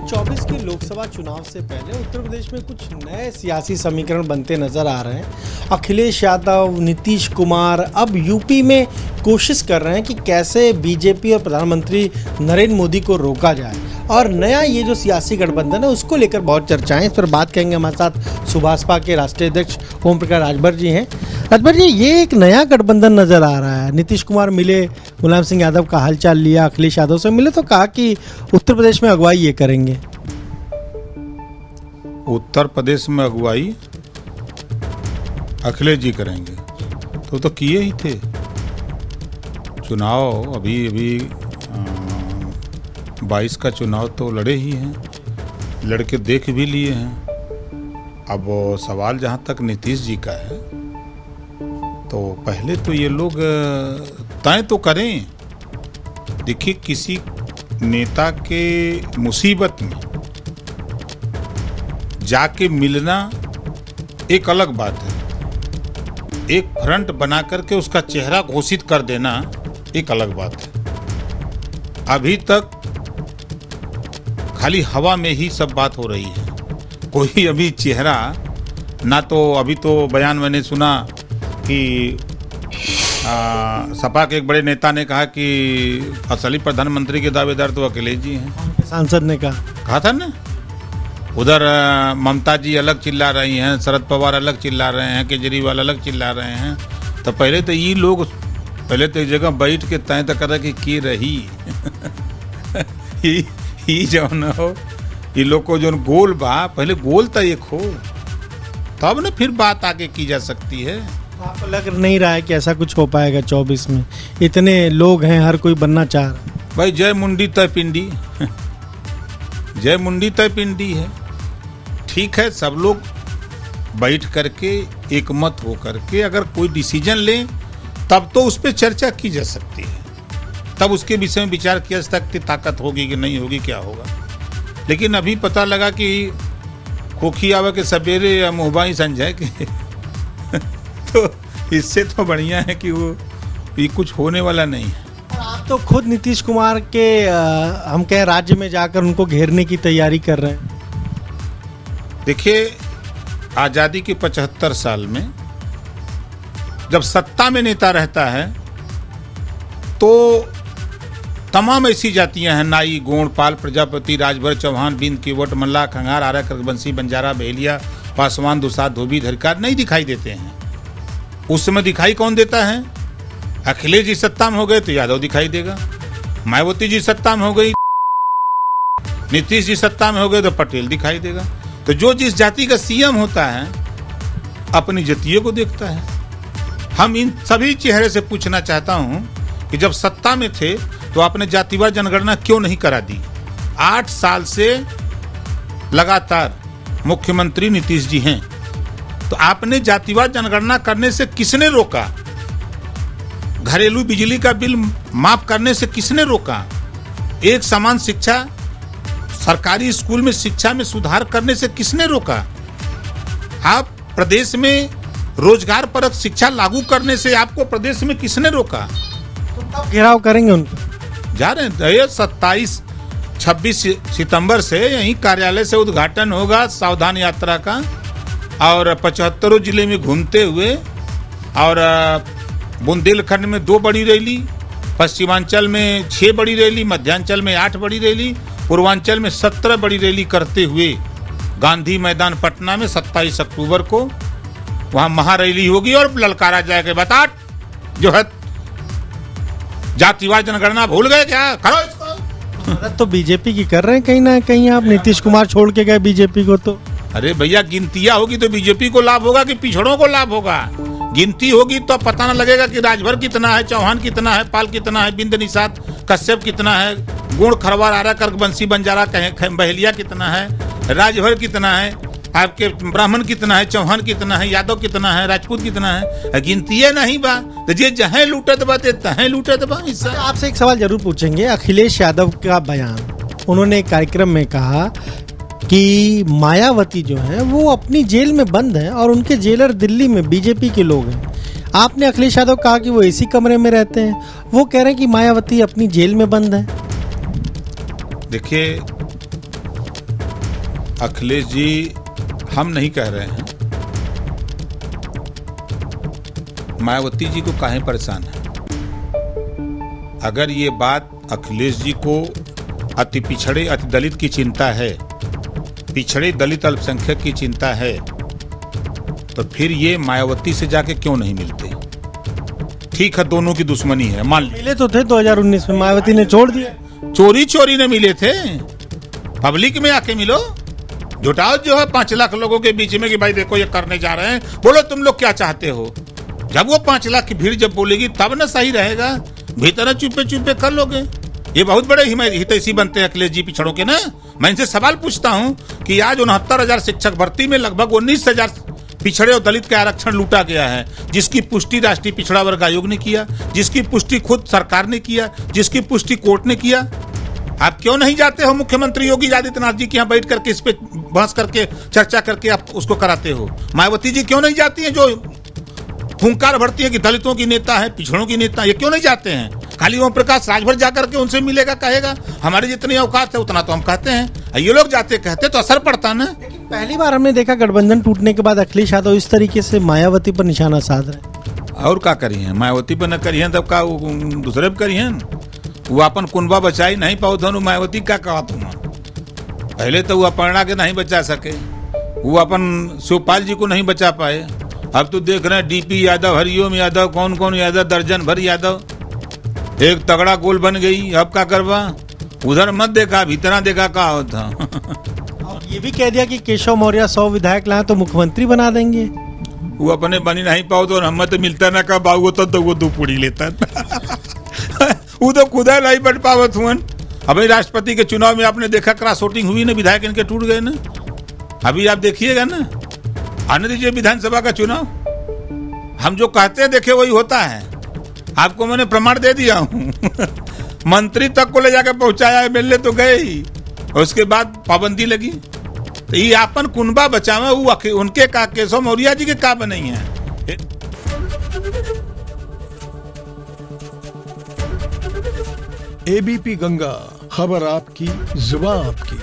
2024 के लोकसभा चुनाव से पहले उत्तर प्रदेश में कुछ नए सियासी समीकरण बनते नजर आ रहे हैं। अखिलेश यादव, नीतीश कुमार अब यूपी में कोशिश कर रहे हैं कि कैसे बीजेपी और प्रधानमंत्री नरेंद्र मोदी को रोका जाए, और नया ये जो सियासी गठबंधन है उसको लेकर बहुत चर्चाएं। इस पर बात करेंगे। हमारे साथ सुभाषपा के राष्ट्रीय अध्यक्ष ओम प्रकाश राजभर जी हैं। राजभर जी, ये एक नया गठबंधन नजर आ रहा है। नीतीश कुमार मिले, मुलायम सिंह यादव का हालचाल लिया, अखिलेश यादव से मिले तो कहा कि उत्तर प्रदेश में अगुवाई ये करेंगे। उत्तर प्रदेश में अगुवाई अखिलेश जी करेंगे तो किए ही थे। चुनाव अभी 22 का चुनाव तो लड़े ही हैं, लड़के देख भी लिए हैं। अब सवाल जहाँ तक नीतीश जी का है तो पहले तो ये लोग तय तो करें। देखिए, किसी नेता के मुसीबत में जाके मिलना एक अलग बात है, एक फ्रंट बना करके उसका चेहरा घोषित कर देना एक अलग बात है। अभी तक खाली हवा में ही सब बात हो रही है, कोई अभी चेहरा ना। तो अभी तो बयान मैंने सुना कि सपा के एक बड़े नेता ने कहा कि असली प्रधानमंत्री के दावेदार तो अखिलेश जी हैं। सांसद ने कहा था ना। उधर ममता जी अलग चिल्ला रही हैं, शरद पवार अलग चिल्ला रहे हैं, केजरीवाल अलग चिल्ला रहे हैं। तो पहले तो ये लोग एक जगह बैठ के तय तक कर की रही ही जो न हो, ये लोग को जो गोल बा, पहले गोल तो एक हो तब ना फिर बात आगे की जा सकती है। आपको लग नहीं रहा है कि ऐसा कुछ हो पाएगा 24 में? इतने लोग हैं, हर कोई बनना चाह रहा है। भाई जय मुंडी तय पिंडी जय मुंडी तय पिंडी है। ठीक है, सब लोग बैठ करके एक मत हो करके अगर कोई डिसीजन लें तब तो उस पर चर्चा की जा सकती है, तब उसके विषय में विचार किया जा सकता है ताकत होगी कि नहीं होगी, क्या होगा। लेकिन अभी पता लगा कि खोखी आवा के सवेरे या मुहबाई संजय के तो इससे तो बढ़िया है कि वो ये कुछ होने वाला नहीं है। आप तो खुद नीतीश कुमार के हम कहें राज्य में जाकर उनको घेरने की तैयारी कर रहे हैं। देखिए, आज़ादी के 75 साल में जब सत्ता में नेता रहता है तो तमाम ऐसी जातियां हैं, नाई, गोंड, पाल, प्रजापति, राजभर, चौहान, बिंद, केवट, मल्लाह, खंगार, आर्य, करबंसी, बंजारा, बहेलिया, पासवान, दुसाध, धोबी, धरकार नहीं दिखाई देते हैं। उस समय दिखाई कौन देता है? अखिलेश जी सत्ता में हो गए तो यादव दिखाई देगा, मायावती जी सत्ता में हो गई, नीतीश जी सत्ता में हो गए तो पटेल दिखाई देगा। तो जो जिस जाति का सीएम होता है अपनी जातियों को देखता है। हम इन सभी चेहरे से पूछना चाहता हूं कि जब सत्ता में थे तो आपने जातिवार जनगणना क्यों नहीं करा दी? 8 साल से लगातार मुख्यमंत्री नीतीश जी हैं, तो आपने जातिवार जनगणना करने से किसने रोका? घरेलू बिजली का बिल माफ करने से किसने रोका? एक समान शिक्षा, सरकारी स्कूल में शिक्षा में सुधार करने से किसने रोका? आप प्रदेश में रोजगार परक शिक्षा लागू करने से आपको प्रदेश में किसने रोका? तो कब घेराव करेंगे उनको? जा रहे हैं 26 सितंबर से यहीं कार्यालय से उद्घाटन होगा सावधान यात्रा का, और 75 जिले में घूमते हुए, और बुंदेलखंड में 2 बड़ी रैली, पश्चिमांचल में 6 बड़ी रैली, मध्यांचल में 8 बड़ी रैली, पूर्वांचल में 17 बड़ी रैली करते हुए गांधी मैदान पटना में 27 अक्टूबर को वहां महारैली होगी और ललकारा जाएगा, बता जो है जातिवार जनगणना भूल गए क्या? करो इसको। मदद तो बीजेपी की कर रहे हैं कहीं ना कहीं आप। नीतीश कुमार छोड़ के गए बीजेपी को तो। अरे भैया, गिनतियां होगी तो बीजेपी को लाभ होगा कि पिछड़ों को लाभ होगा? गिनती होगी तो पता न लगेगा कि राजभर कितना है, चौहान कितना है, पाल कितना है, बिंद, निषाद, कश्यप कितना है, गोंड, खरवार, आर्य, करबंसी, बंजारा, बहेलिया कितना है, राजभर कितना है, आपके ब्राह्मण कितना है, चौहान कितना है, यादव कितना है, राजपूत कितना है। गिनती नहीं बा तो जे जहाँ लूटत बा तहें लूटत बा। आपसे एक सवाल जरूर पूछेंगे। अखिलेश यादव का बयान, उन्होंने एक कार्यक्रम में कहा कि मायावती जो है वो अपनी जेल में बंद है और उनके जेलर दिल्ली में बीजेपी के लोग हैं। आपने अखिलेश यादव कहा कि वो इसी कमरे में रहते हैं, वो कह रहे हैं कि मायावती अपनी जेल में बंद है। देखिए, अखिलेश जी हम नहीं कह रहे हैं, मायावती जी को काहे परेशान है। अगर ये बात अखिलेश जी को अति पिछड़े अति दलित की चिंता है, पिछड़े दलित अल्पसंख्यक की चिंता है, तो फिर ये मायावती से जाके क्यों नहीं मिलते। ठीक है, दोनों की दुश्मनी है, मान ली। मिले तो थे 2019 में, मायावती ने छोड़ दिया। चोरी चोरी ने मिले थे, पब्लिक में आके मिलो। जुटाओ जो है 5 लाख लोगों के बीच में कि भाई देखो ये करने जा रहे हैं, बोलो तुम लोग क्या चाहते हो। जब वो 5 लाख की भीड़ जब बोलेगी तब ना सही रहेगा। भीतर चुपे चुपे कर लोगे। ये बहुत बड़े हितैषी बनते हैं अखिलेश जी पिछड़ों के ना। मैं इनसे सवाल पूछता हूँ कि आज 69,000 शिक्षक भर्ती में लगभग 19,000 पिछड़े और दलित का आरक्षण लूटा गया है, जिसकी पुष्टि राष्ट्रीय पिछड़ा वर्ग आयोग ने किया, जिसकी पुष्टि खुद सरकार ने किया, जिसकी पुष्टि कोर्ट ने किया। आप क्यों नहीं जाते हो मुख्यमंत्री योगी आदित्यनाथ जी के यहाँ बैठ करके इस पे बहस करके चर्चा करके आप उसको कराते हो। मायावती जी क्यों नहीं जाती हैं, जो हुंकार भरती है कि दलितों की नेता है, पिछड़ों की नेता, ये क्यों नहीं जाते हैं। खाली ओम प्रकाश राजभर जाकर के उनसे मिलेगा, कहेगा हमारी जितनी औकात है उतना तो हम कहते हैं। ये लोग जाते कहते तो असर पड़ता ना। पहली बार हमने देखा गठबंधन टूटने के बाद अखिलेश यादव इस तरीके से मायावती पर निशाना साध रहे। और क्या करिए, मायावती पर न करिए तब का दूसरे पर करिए। वो अपन कुनबा बचाई नहीं पाओ धनु, मायावती का कहा तुम। पहले तो वो अपर्णा के नहीं बचा सके, वो अपन शिवपाल जी को नहीं बचा पाए। अब तो देख रहे हैं डीपी यादव, हरिओम यादव, कौन कौन यादव, दर्जन भर यादव, एक तगड़ा गोल बन गई। अब क्या करवा, उधर मत देखा भीतरा देखा का होता। ये भी कह दिया कि केशव मौर्य 100 विधायक लाए तो मुख्यमंत्री बना देंगे। वो अपने बनी नहीं पाओ तो हम तो मिलता ना का बाबू तो वो 2 पूड़ी लेता। वो तो खुदा नहीं बढ़ पावत हुआ। अभी राष्ट्रपति के चुनाव में आपने देखा क्रॉस वोटिंग हुई ना, विधायक इनके टूट गए ना। अभी आप देखिएगा ना, आने दीजिए विधानसभा का चुनाव। हम जो कहते हैं देखे वही होता है। आपको मैंने प्रमाण दे दिया हूँ। मंत्री तक को ले जाकर पहुंचाया, मिलने तो गए ही, उसके बाद पाबंदी लगी। तो ये आपन कुनबा बचावे, वो उनके का केशव मौर्य जी के का बनई है। एबीपी गंगा, खबर आपकी, जुबान आपकी।